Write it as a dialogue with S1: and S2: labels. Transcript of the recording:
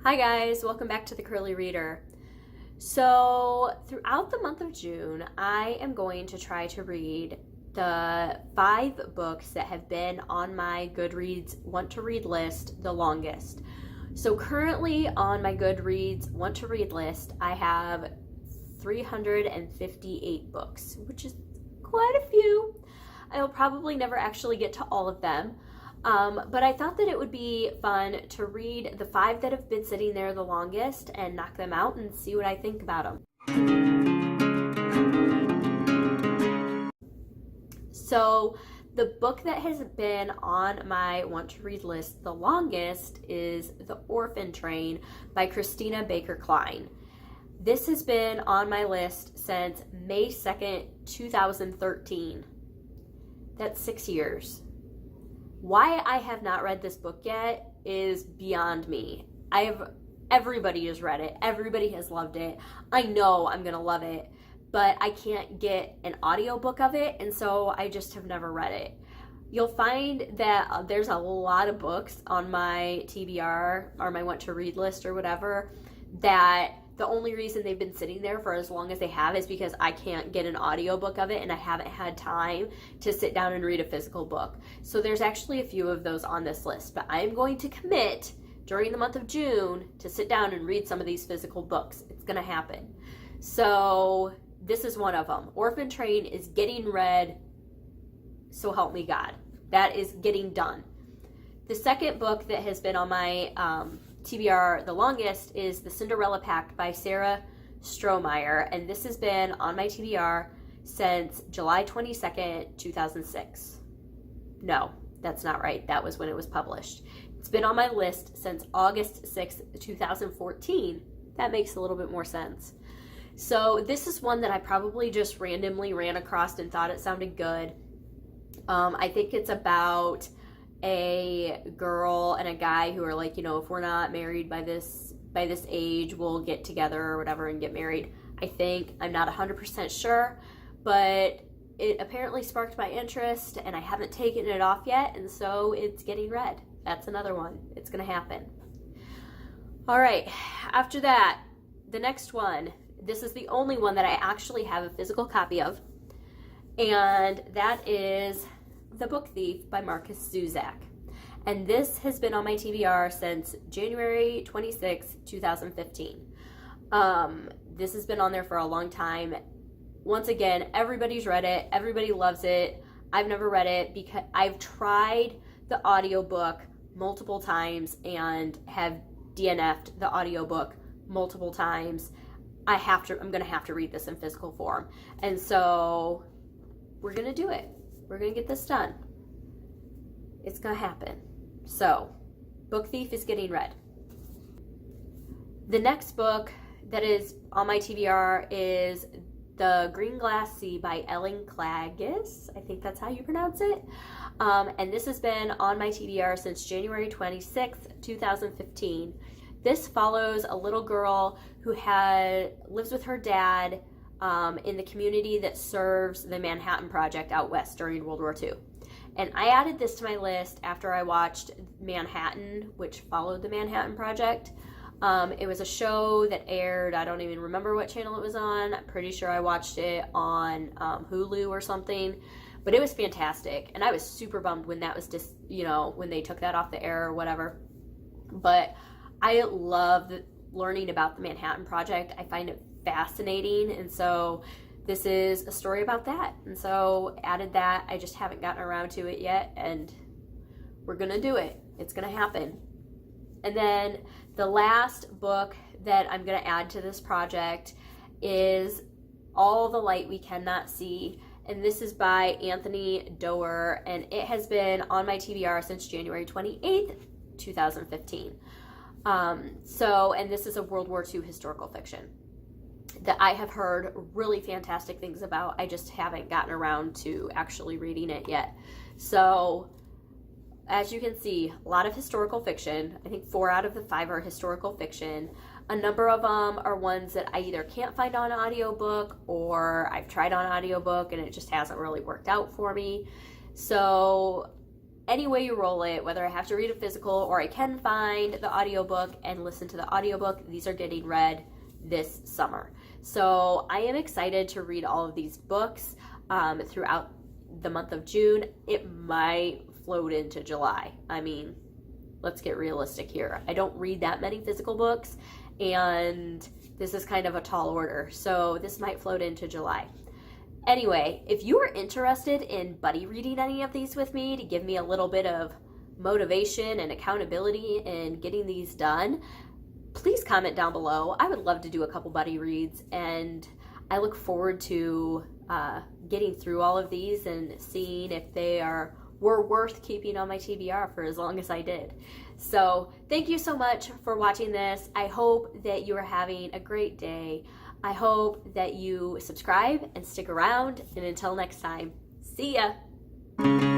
S1: Hi guys, welcome back to the Curly Reader. So throughout the month of June, I am going to try to read the 5 books that have been on my Goodreads want to read list the longest. So currently on my Goodreads want to read list, I have 358 books, which is quite a few. I'll probably never actually get to all of them. But I thought that it would be fun to read the 5 that have been sitting there the longest and knock them out and see what I think about them. So the book that has been on my want to read list the longest is The Orphan Train by Christina Baker Klein. This has been on my list since May 2nd, 2013. That's 6 years. Why I have not read this book yet is beyond me. Everybody has read it. Everybody has loved it. I know I'm going to love it, but I can't get an audiobook of it, and so I just have never read it. You'll find that there's a lot of books on my TBR or my want to read list or whatever that the only reason they've been sitting there for as long as they have is because I can't get an audiobook of it and I haven't had time to sit down and read a physical book. So there's actually a few of those on this list, but I'm going to commit during the month of June to sit down and read some of these physical books. It's going to happen. So this is one of them. Orphan Train is getting read, so help me God. That is getting done. The second book that has been on my TBR the longest is The Cinderella Pack by Sarah Strohmeyer, and this has been on my TBR since July 22nd, 2006. No, that's not right. That was when it was published. It's been on my list since August 6th, 2014. That makes a little bit more sense. So this is one that I probably just randomly ran across and thought it sounded good. I think it's about a girl and a guy who are like, if we're not married by this age, we'll get together or whatever and get married. I think. I'm not 100% sure, but it apparently sparked my interest and I haven't taken it off yet, and so it's getting read. That's another one. It's going to happen. All right. After that, the next one, this is the only one that I actually have a physical copy of, and that is The Book Thief by Marcus Zusak. And this has been on my TBR since January 26, 2015. This has been on there for a long time. Once again, everybody's read it. Everybody loves it. I've never read it because I've tried the audiobook multiple times and have DNF'd the audiobook multiple times. I'm going to have to read this in physical form. And so we're going to do it. We're going to get this done. It's going to happen. So, Book Thief is getting read. The next book that is on my TBR is The Green Glass Sea by Ellen Klages. I think that's how you pronounce it. And this has been on my TBR since January 26th, 2015. This follows a little girl who lives with her dad in the community that serves the Manhattan Project out west during World War II. And I added this to my list after I watched Manhattan, which followed the Manhattan Project. It was a show that aired, I don't even remember what channel it was on. I'm pretty sure I watched it on Hulu or something. But it was fantastic. And I was super bummed when that was just, when they took that off the air or whatever. But I love learning about the Manhattan Project. I find it fascinating, and so this is a story about that, and so added that. I just haven't gotten around to it yet, and we're gonna do it. It's gonna happen. And then the last book that I'm gonna add to this project is All the Light We Cannot See, and this is by Anthony Doerr, and it has been on my TBR since January 28th, 2015. And this is a World War II historical fiction that I have heard really fantastic things about. I just haven't gotten around to actually reading it yet. So, as you can see, a lot of historical fiction. I think 4 out of the 5 are historical fiction. A number of them are ones that I either can't find on audiobook or I've tried on audiobook and it just hasn't really worked out for me. So any way you roll it, whether I have to read a physical or I can find the audiobook and listen to the audiobook, these are getting read this summer. So I am excited to read all of these books throughout the month of June. It might float into July. I mean, let's get realistic here. I don't read that many physical books, and this is kind of a tall order. So this might float into July. Anyway, if you are interested in buddy reading any of these with me to give me a little bit of motivation and accountability in getting these done, please comment down below. I would love to do a couple buddy reads, and I look forward to getting through all of these and seeing if they were worth keeping on my TBR for as long as I did. So thank you so much for watching this. I hope that you are having a great day. I hope that you subscribe and stick around, and until next time, see ya!